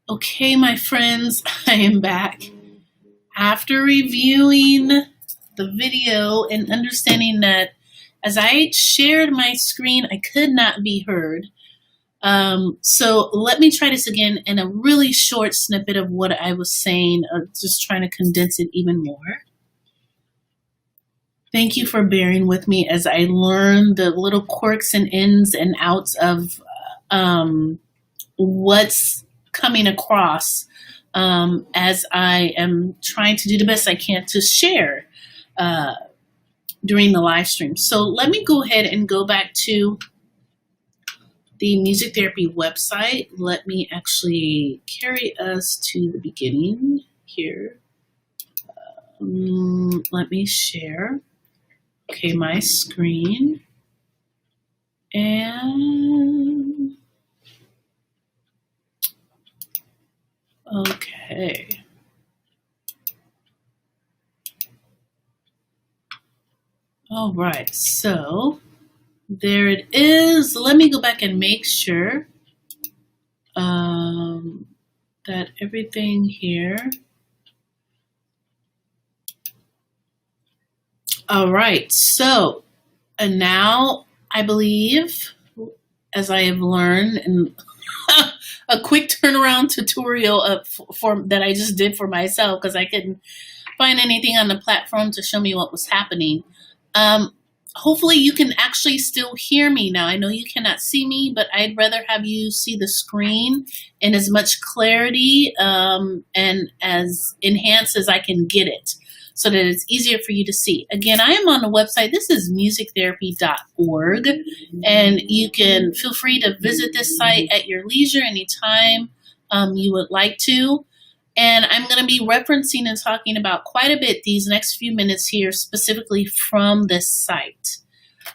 Okay, my friends, I am back. After reviewing the video and understanding that as I shared my screen, I could not be heard. So let me try this again in a really short snippet of what I was saying, just trying to condense it even more. Thank you for bearing with me as I learn the little quirks and ins and outs of what's coming across as I am trying to do the best I can to share during the live stream. So let me go ahead and go back to the music therapy website. Let me actually carry us to the beginning here. Let me share. Okay, my screen. And okay. All right, so there it is. Let me go back and make sure that everything here. All right, so and now I believe, as I have learned, and a quick turnaround tutorial that I just did for myself because I couldn't find anything on the platform to show me what was happening. Hopefully you can actually still hear me now. I know you cannot see me, but I'd rather have you see the screen in as much clarity and as enhanced as I can get it, so that it's easier for you to see. Again, I am on the website. This is musictherapy.org, and you can feel free to visit this site at your leisure anytime you would like to. And I'm going to be referencing and talking about quite a bit these next few minutes here, specifically from this site.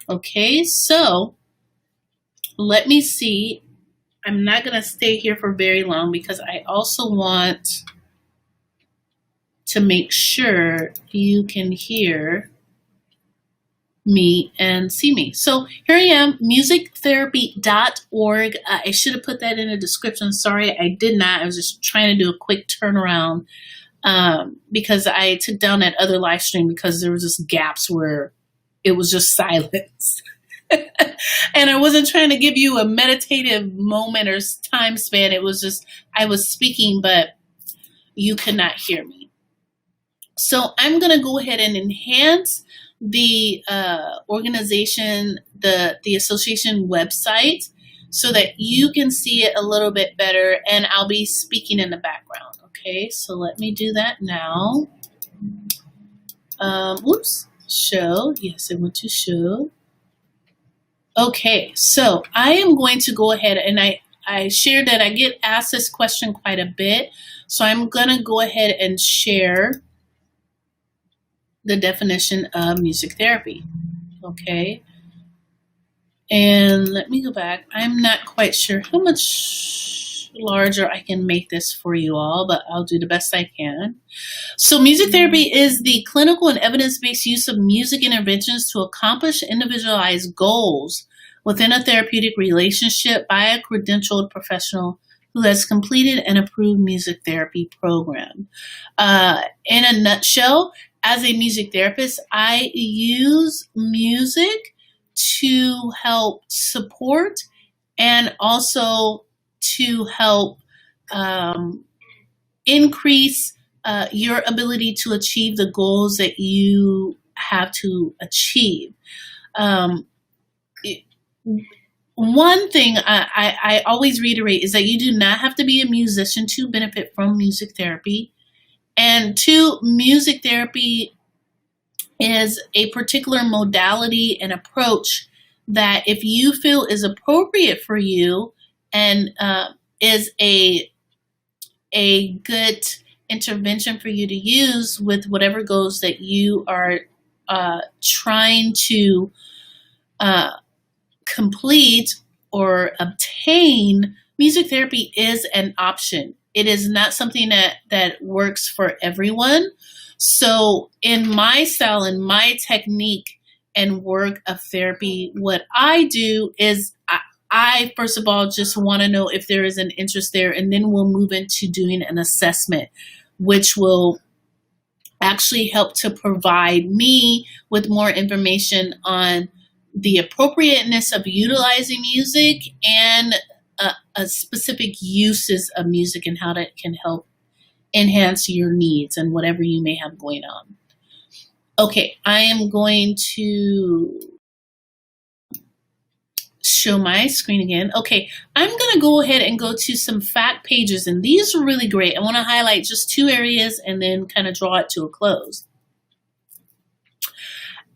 Okay, so let me see. I'm not going to stay here for very long because I also want to make sure you can hear me and see me. So here I am, musictherapy.org. I should have put that in the description. Sorry, I did not. I was just trying to do a quick turnaround because I took down that other live stream because there was just gaps where it was just silence. And I wasn't trying to give you a meditative moment or time span. It was just, I was speaking, but you could not hear me. So I'm going to go ahead and enhance the organization, the association website, so that you can see it a little bit better, and I'll be speaking in the background. Okay, so let me do that now. Whoops, show. Yes, I went to show. Okay, so I am going to go ahead, and I shared that I get asked this question quite a bit, so I'm going to go ahead and share the definition of music therapy. Okay, and let me go back. I'm not quite sure how much larger I can make this for you all, but I'll do the best I can. So music therapy is the clinical and evidence-based use of music interventions to accomplish individualized goals within a therapeutic relationship by a credentialed professional who has completed an approved music therapy program. In a nutshell, as a music therapist, I use music to help support and also to help increase your ability to achieve the goals that you have to achieve. One thing I always reiterate is that you do not have to be a musician to benefit from music therapy. And two, music therapy is a particular modality and approach that if you feel is appropriate for you and is a good intervention for you to use with whatever goals that you are trying to complete or obtain, music therapy is an option. It is not something that works for everyone. So in my style and my technique and work of therapy, what I do is I, first of all, just want to know if there is an interest there, and then we'll move into doing an assessment, which will actually help to provide me with more information on the appropriateness of utilizing music and specific uses of music and how that can help enhance your needs and whatever you may have going on. Okay, I am going to show my screen again. Okay, I'm going to go ahead and go to some fact pages, and these are really great. I want to highlight just 2 areas and then kind of draw it to a close.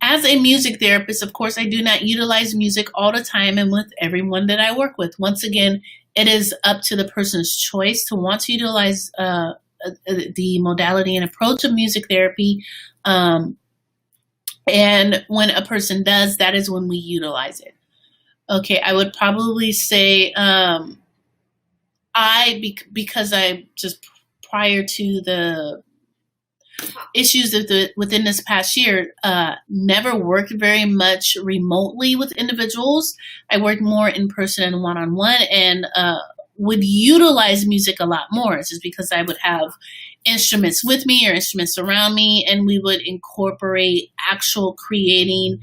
As a music therapist, of course, I do not utilize music all the time and with everyone that I work with. Once again, it is up to the person's choice to want to utilize the modality and approach of music therapy. And when a person does, that is when we utilize it. Okay, I would probably say because I just prior to the issues within this past year, never worked very much remotely with individuals. I worked more in person and one-on-one, and would utilize music a lot more. It's just because I would have instruments with me or instruments around me, and we would incorporate actual creating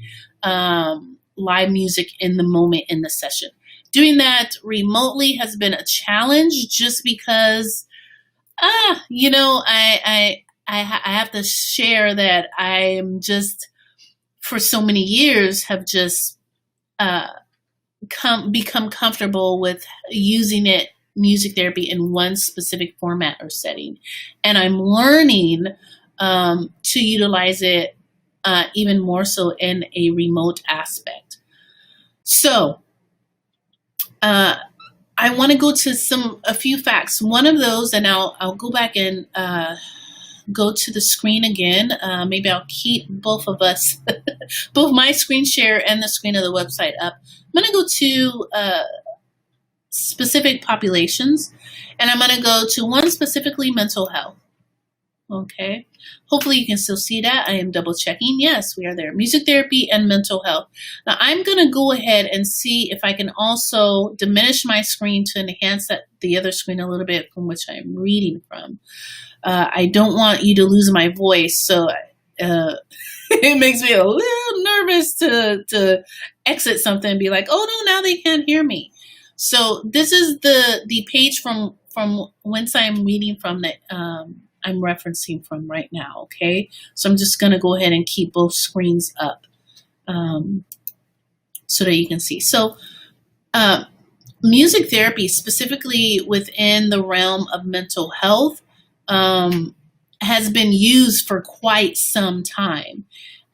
live music in the moment in the session. Doing that remotely has been a challenge just because, you know, I have to share that I am just, for so many years, have just become comfortable with using music therapy in one specific format or setting. And I'm learning to utilize it even more so in a remote aspect. So I want to go to a few facts. One of those, and I'll go back and go to the screen again. Maybe I'll keep both of us, both my screen share and the screen of the website up. I'm going to go to specific populations, and I'm going to go to one specifically, mental health. Okay, hopefully you can still see that. I am double checking. Yes, we are there. Music therapy and mental health. Now I'm going to go ahead and see if I can also diminish my screen to enhance the other screen a little bit from which I'm reading from. I don't want you to lose my voice, so it makes me a little nervous to exit something and be like, oh no, now they can't hear me. So this is the page from whence I'm reading from that I'm referencing from right now, okay? So I'm just gonna go ahead and keep both screens up so that you can see. So music therapy, specifically within the realm of mental health, has been used for quite some time.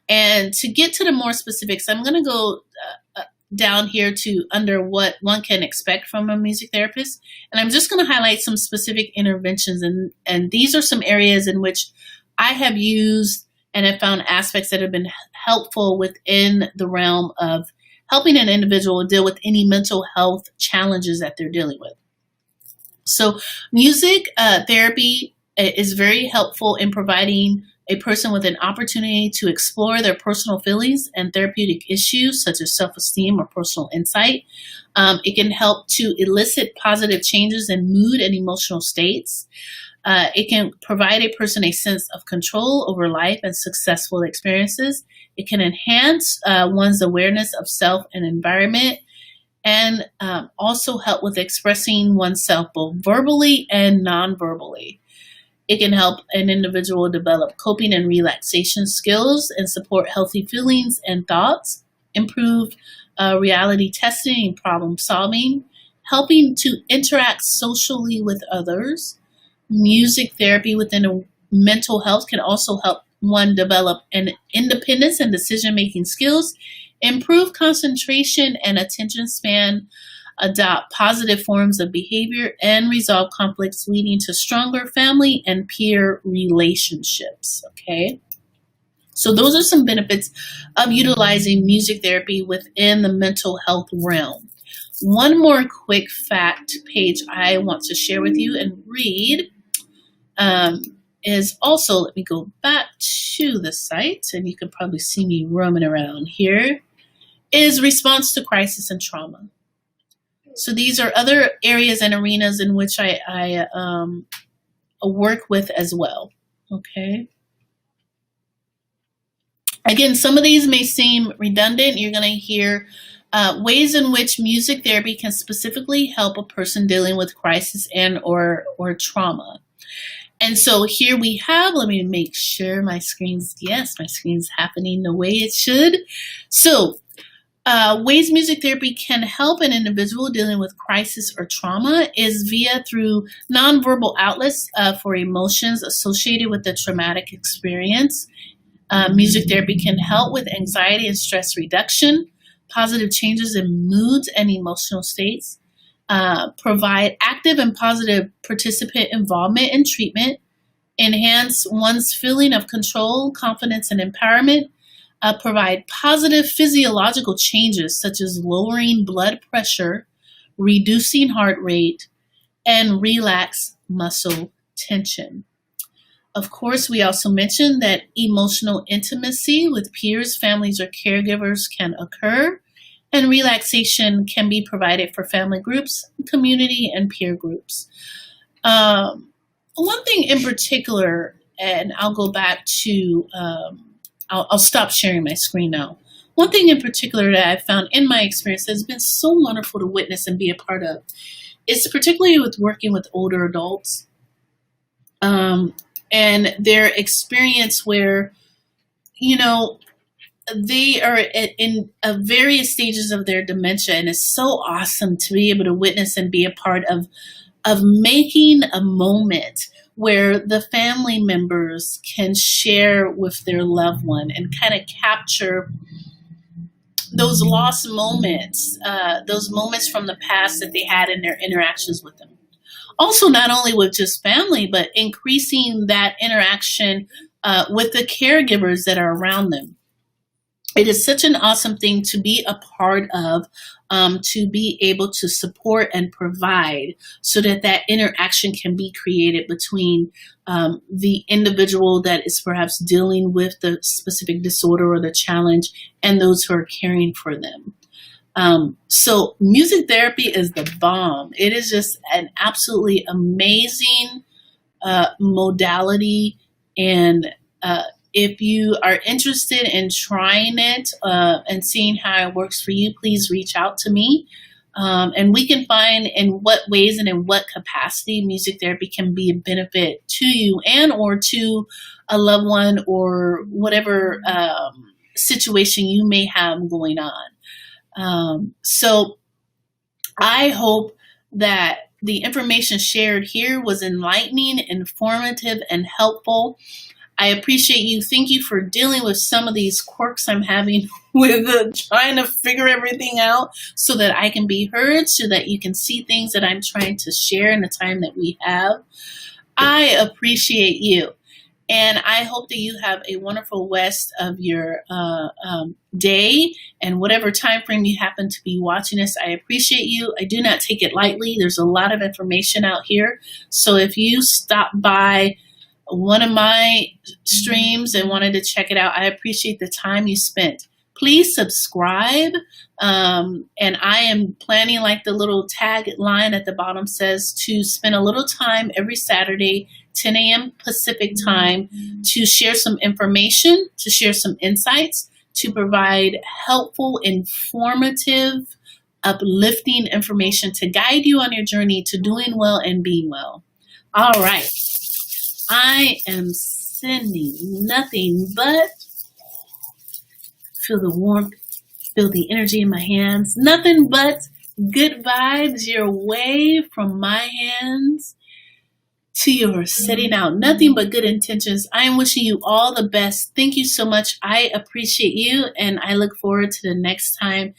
And to get to the more specifics, I'm gonna go down here to under what one can expect from a music therapist. And I'm just going to highlight some specific interventions. And these are some areas in which I have used and have found aspects that have been helpful within the realm of helping an individual deal with any mental health challenges that they're dealing with. So music therapy is very helpful in providing a person with an opportunity to explore their personal feelings and therapeutic issues such as self-esteem or personal insight. It can help to elicit positive changes in mood and emotional states. It can provide a person a sense of control over life and successful experiences. It can enhance one's awareness of self and environment, and also help with expressing oneself both verbally and non-verbally. It can help an individual develop coping and relaxation skills and support healthy feelings and thoughts, improve reality testing and problem solving, helping to interact socially with others. Music therapy within mental health can also help one develop an independence and decision-making skills, improve concentration and attention span, adopt positive forms of behavior, and resolve conflicts, leading to stronger family and peer relationships. Okay, so those are some benefits of utilizing music therapy within the mental health realm. One more quick fact page I want to share with you and read is also, let me go back to the site, and you can probably see me roaming around here, is response to crisis and trauma. So these are other areas and arenas in which I work with as well. Okay. Again, some of these may seem redundant. You're going to hear ways in which music therapy can specifically help a person dealing with crisis and or trauma. And so here we have, let me make sure my screen's, yes, my screen's happening the way it should. So ways music therapy can help an individual dealing with crisis or trauma is through nonverbal outlets for emotions associated with the traumatic experience. Music therapy can help with anxiety and stress reduction, positive changes in moods and emotional states, provide active and positive participant involvement in treatment, enhance one's feeling of control, confidence, and empowerment, provide positive physiological changes such as lowering blood pressure, reducing heart rate, and relax muscle tension. Of course, we also mentioned that emotional intimacy with peers, families, or caregivers can occur, and relaxation can be provided for family groups, community, and peer groups. One thing in particular, and I'll go back to, I'll stop sharing my screen now. One thing in particular that I've found in my experience that has been so wonderful to witness and be a part of is particularly with working with older adults. And their experience where, you know, they are in various stages of their dementia, and it's so awesome to be able to witness and be a part of making a moment where the family members can share with their loved one and kind of capture those lost moments, those moments from the past that they had in their interactions with them. Also, not only with just family, but increasing that interaction with the caregivers that are around them. It is such an awesome thing to be a part of, to be able to support and provide so that that interaction can be created between the individual that is perhaps dealing with the specific disorder or the challenge and those who are caring for them. So music therapy is the bomb. It is just an absolutely amazing modality. And if you are interested in trying it and seeing how it works for you, please reach out to me. And we can find in what ways and in what capacity music therapy can be a benefit to you and or to a loved one or whatever situation you may have going on. So I hope that the information shared here was enlightening, informative, and helpful. I appreciate you. Thank you for dealing with some of these quirks I'm having with trying to figure everything out so that I can be heard, so that you can see things that I'm trying to share in the time that we have. I appreciate you. And I hope that you have a wonderful rest of your day and whatever time frame you happen to be watching this. I appreciate you. I do not take it lightly. There's a lot of information out here. So if you stop by one of my streams and wanted to check it out, I appreciate the time you spent. Please subscribe. And I am planning, like the little tag line at the bottom says, to spend a little time every Saturday, 10 a.m. Pacific time, to share some information, to share some insights, to provide helpful, informative, uplifting information to guide you on your journey to doing well and being well. All right. I am sending nothing but, feel the warmth, feel the energy in my hands, nothing but good vibes your way from my hands to yours, setting out nothing but good intentions. I am wishing you all the best. Thank you so much. I appreciate you, and I look forward to the next time